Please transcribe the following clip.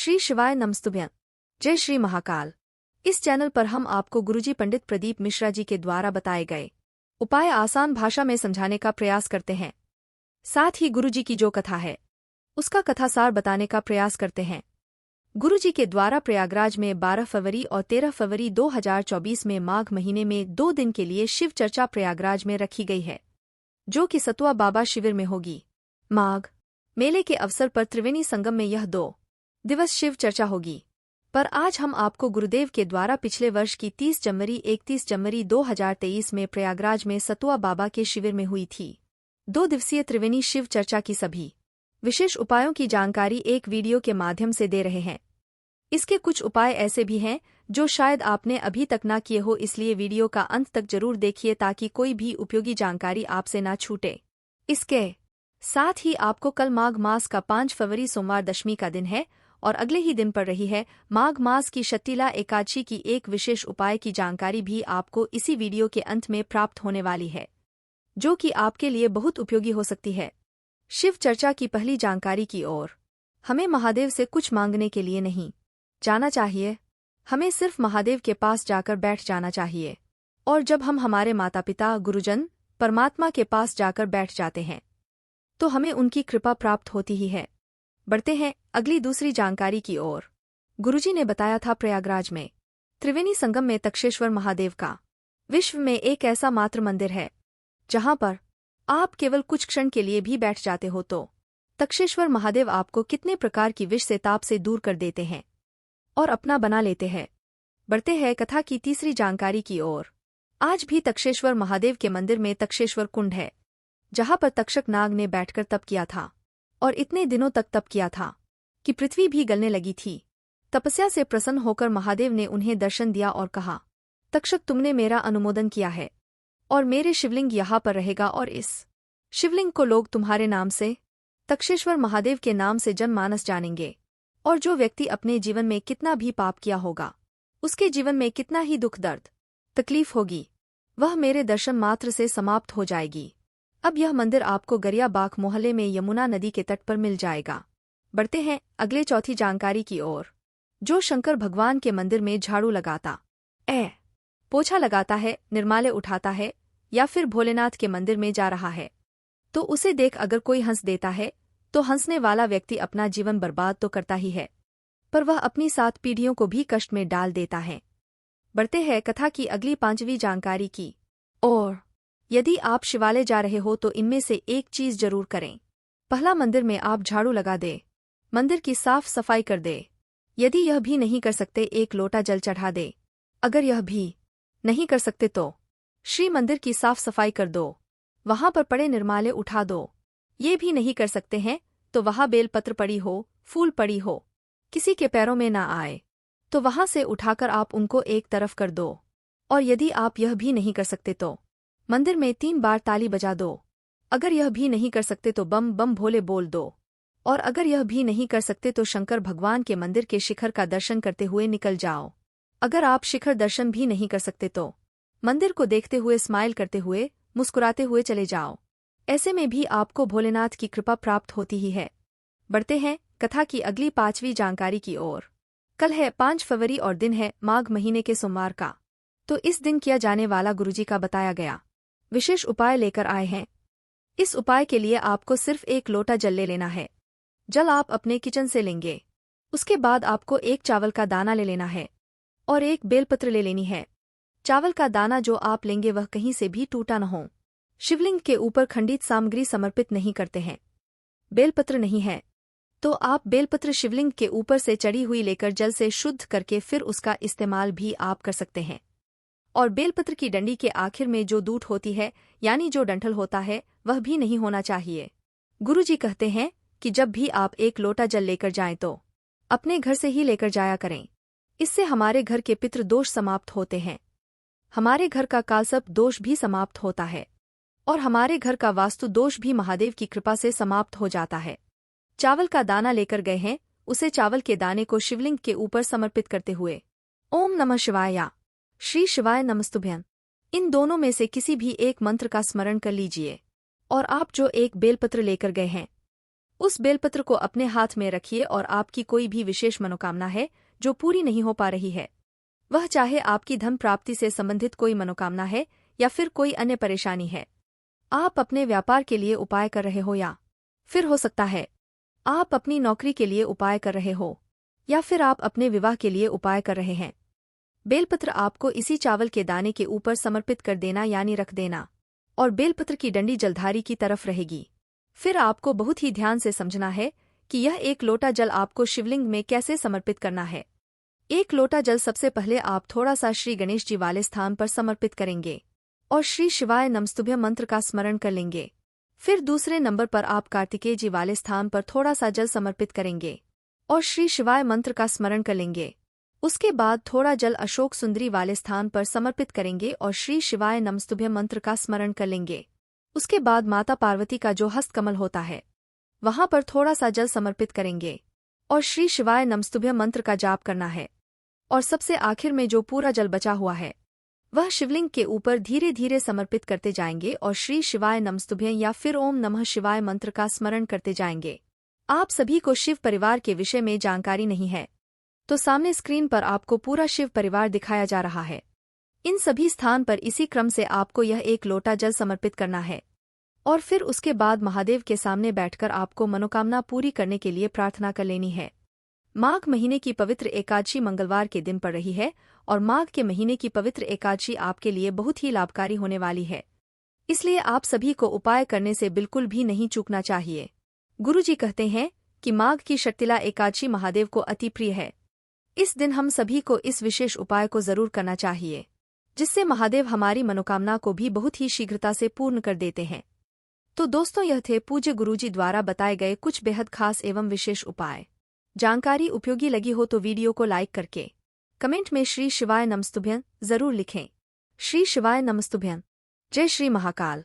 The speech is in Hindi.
श्री शिवाय नमस्तुभ्यं। जय श्री महाकाल। इस चैनल पर हम आपको गुरुजी पंडित प्रदीप मिश्रा जी के द्वारा बताए गए उपाय आसान भाषा में समझाने का प्रयास करते हैं। साथ ही गुरुजी की जो कथा है उसका कथासार बताने का प्रयास करते हैं। गुरुजी के द्वारा प्रयागराज में 12 फरवरी और 13 फरवरी 2024 में माघ महीने में 2 दिन के लिए शिव चर्चा प्रयागराज में रखी गई है, जो कि सतुआ बाबा शिविर में होगी। माघ मेले के अवसर पर त्रिवेणी संगम में यह 2 दिवस शिव चर्चा होगी। पर आज हम आपको गुरुदेव के द्वारा पिछले वर्ष की 30 जनवरी 31 जनवरी 2023 में प्रयागराज में सतुआ बाबा के शिविर में हुई थी 2 दिवसीय त्रिवेणी शिव चर्चा की सभी विशेष उपायों की जानकारी एक वीडियो के माध्यम से दे रहे हैं। इसके कुछ उपाय ऐसे भी हैं जो शायद आपने अभी तक ना किए हो, इसलिए वीडियो का अंत तक जरूर देखिए ताकि कोई भी उपयोगी जानकारी आपसे ना छूटे। इसके साथ ही आपको कल माघ मास का 5 फरवरी सोमवार दशमी का दिन है और अगले ही दिन पड़ रही है माघ मास की शतीला एकादशी की एक विशेष उपाय की जानकारी भी आपको इसी वीडियो के अंत में प्राप्त होने वाली है, जो कि आपके लिए बहुत उपयोगी हो सकती है। शिव चर्चा की पहली जानकारी की ओर। हमें महादेव से कुछ मांगने के लिए नहीं जाना चाहिए, हमें सिर्फ महादेव के पास जाकर बैठ जाना चाहिए। और जब हम हमारे माता पिता गुरुजन परमात्मा के पास जाकर बैठ जाते हैं तो हमें उनकी कृपा प्राप्त होती ही है। बढ़ते हैं अगली दूसरी जानकारी की ओर। गुरुजी ने बताया था प्रयागराज में त्रिवेणी संगम में तक्षेश्वर महादेव का विश्व में एक ऐसा मात्र मंदिर है जहां पर आप केवल कुछ क्षण के लिए भी बैठ जाते हो तो तक्षेश्वर महादेव आपको कितने प्रकार की विष से ताप से दूर कर देते हैं और अपना बना लेते हैं। बढ़ते हैं कथा की तीसरी जानकारी की ओर। आज भी तक्षेश्वर महादेव के मंदिर में तक्षेश्वर कुंड है, जहां पर तक्षक नाग ने बैठकर तप किया था और इतने दिनों तक तप किया था कि पृथ्वी भी गलने लगी थी। तपस्या से प्रसन्न होकर महादेव ने उन्हें दर्शन दिया और कहा, तक्षक तुमने मेरा अनुमोदन किया है और मेरे शिवलिंग यहाँ पर रहेगा और इस शिवलिंग को लोग तुम्हारे नाम से तक्षेश्वर महादेव के नाम से जनमानस जानेंगे। और जो व्यक्ति अपने जीवन में कितना भी पाप किया होगा, उसके जीवन में कितना ही दुख दर्द तकलीफ होगी, वह मेरे दर्शन मात्र से समाप्त हो जाएगी। अब यह मंदिर आपको गरियाबाग मोहल्ले में यमुना नदी के तट पर मिल जाएगा। बढ़ते हैं अगले चौथी जानकारी की ओर। जो शंकर भगवान के मंदिर में झाड़ू लगाता पोछा लगाता है, निर्माल्य उठाता है या फिर भोलेनाथ के मंदिर में जा रहा है तो उसे देख अगर कोई हंस देता है तो हंसने वाला व्यक्ति अपना जीवन बर्बाद तो करता ही है, पर वह अपनी 7 पीढ़ियों को भी कष्ट में डाल देता है। बढ़ते हैं कथा की अगली 5वीं जानकारी की ओर। यदि आप शिवालय जा रहे हो तो इनमें से एक चीज जरूर करें। पहला, मंदिर में आप झाड़ू लगा दे, मंदिर की साफ सफाई कर दे। यदि यह भी नहीं कर सकते, एक लोटा जल चढ़ा दे। अगर यह भी नहीं कर सकते तो श्री मंदिर की साफ सफाई कर दो, वहां पर पड़े निर्माल्य उठा दो। ये भी नहीं कर सकते हैं तो वहां बेलपत्र पड़ी हो, फूल पड़ी हो, किसी के पैरों में ना आए तो वहां से उठाकर आप उनको एक तरफ कर दो। और यदि आप यह भी नहीं कर सकते तो मंदिर में 3 बार ताली बजा दो। अगर यह भी नहीं कर सकते तो बम बम भोले बोल दो। और अगर यह भी नहीं कर सकते तो शंकर भगवान के मंदिर के शिखर का दर्शन करते हुए निकल जाओ। अगर आप शिखर दर्शन भी नहीं कर सकते तो मंदिर को देखते हुए स्माइल करते हुए मुस्कुराते हुए चले जाओ। ऐसे में भी आपको भोलेनाथ की कृपा प्राप्त होती ही है। बढ़ते हैं कथा की अगली 5वीं जानकारी की ओर। कल है 5 फरवरी और दिन है माघ महीने के सोमवार का, तो इस दिन किया जाने वाला गुरुजी का बताया गया विशेष उपाय लेकर आए हैं। इस उपाय के लिए आपको सिर्फ 1 लोटा जल ले लेना है। जल आप अपने किचन से लेंगे। उसके बाद आपको 1 चावल का दाना ले लेना है और 1 बेलपत्र ले लेनी है। चावल का दाना जो आप लेंगे वह कहीं से भी टूटा न हो। शिवलिंग के ऊपर खंडित सामग्री समर्पित नहीं करते हैं। बेलपत्र नहीं है तो आप बेलपत्र शिवलिंग के ऊपर से चढ़ी हुई लेकर जल से शुद्ध करके फिर उसका इस्तेमाल भी आप कर सकते हैं। और बेलपत्र की डंडी के आखिर में जो दूठ होती है, यानी जो डंठल होता है, वह भी नहीं होना चाहिए। गुरुजी कहते हैं कि जब भी आप 1 लोटा जल लेकर जाएं तो अपने घर से ही लेकर जाया करें। इससे हमारे घर के पितृ दोष समाप्त होते हैं, हमारे घर का कालसर्प दोष भी समाप्त होता है और हमारे घर का वास्तु दोष भी महादेव की कृपा से समाप्त हो जाता है। चावल का दाना लेकर गए हैं, उसे चावल के दाने को शिवलिंग के ऊपर समर्पित करते हुए ओम नमः शिवाय या श्री शिवाय नमस्तुभ्यं, इन दोनों में से किसी भी एक मंत्र का स्मरण कर लीजिए। और आप जो 1 बेलपत्र लेकर गए हैं उस बेलपत्र को अपने हाथ में रखिए और आपकी कोई भी विशेष मनोकामना है जो पूरी नहीं हो पा रही है, वह चाहे आपकी धन प्राप्ति से संबंधित कोई मनोकामना है या फिर कोई अन्य परेशानी है, आप अपने व्यापार के लिए उपाय कर रहे हो या फिर हो सकता है आप अपनी नौकरी के लिए उपाय कर रहे हो या फिर आप अपने विवाह के लिए उपाय कर रहे हैं। बेलपत्र आपको इसी चावल के दाने के ऊपर समर्पित कर देना यानी रख देना और बेलपत्र की डंडी जलधारी की तरफ रहेगी। फिर आपको बहुत ही ध्यान से समझना है कि यह एक लोटा जल आपको शिवलिंग में कैसे समर्पित करना है। एक लोटा जल सबसे पहले आप थोड़ा सा श्री गणेश जी वाले स्थान पर समर्पित करेंगे और श्री शिवाय नमस्तुभ्यं मंत्र का स्मरण कर लेंगे। फिर दूसरे नंबर पर आप कार्तिकेय जी वाले स्थान पर थोड़ा सा जल समर्पित करेंगे और श्री शिवाय मंत्र का स्मरण कर लेंगे। उसके बाद थोड़ा जल अशोक सुंदरी वाले स्थान पर समर्पित करेंगे और श्री शिवाय नमस्तुभ्यं मंत्र का स्मरण कर लेंगे। उसके बाद माता पार्वती का जो हस्त कमल होता है वहां पर थोड़ा सा जल समर्पित करेंगे और श्री शिवाय नमस्तुभ्यं मंत्र का जाप करना है। और सबसे आखिर में जो पूरा जल बचा हुआ है वह शिवलिंग के ऊपर धीरे धीरे समर्पित करते जाएंगे और श्री शिवाय नमस्तुभ्यं या फिर ओम नमः शिवाय मंत्र का स्मरण करते जाएंगे। आप सभी को शिव परिवार के विषय में जानकारी नहीं है तो सामने स्क्रीन पर आपको पूरा शिव परिवार दिखाया जा रहा है। इन सभी स्थान पर इसी क्रम से आपको यह एक लोटा जल समर्पित करना है और फिर उसके बाद महादेव के सामने बैठकर आपको मनोकामना पूरी करने के लिए प्रार्थना कर लेनी है। माघ महीने की पवित्र एकादशी मंगलवार के दिन पड़ रही है और माघ के महीने की पवित्र एकादशी आपके लिए बहुत ही लाभकारी होने वाली है, इसलिए आप सभी को उपाय करने से बिल्कुल भी नहीं चूकना चाहिए। गुरुजी कहते हैं कि माघ की शक्तिला एकादशी महादेव को अति प्रिय है। इस दिन हम सभी को इस विशेष उपाय को जरूर करना चाहिए, जिससे महादेव हमारी मनोकामना को भी बहुत ही शीघ्रता से पूर्ण कर देते हैं। तो दोस्तों, यह थे पूज्य गुरुजी द्वारा बताए गए कुछ बेहद खास एवं विशेष उपाय। जानकारी उपयोगी लगी हो तो वीडियो को लाइक करके कमेंट में श्री शिवाय नमस्तुभ्यं जरूर लिखें। श्री शिवाय नमस्तुभ्यं। जय श्री महाकाल।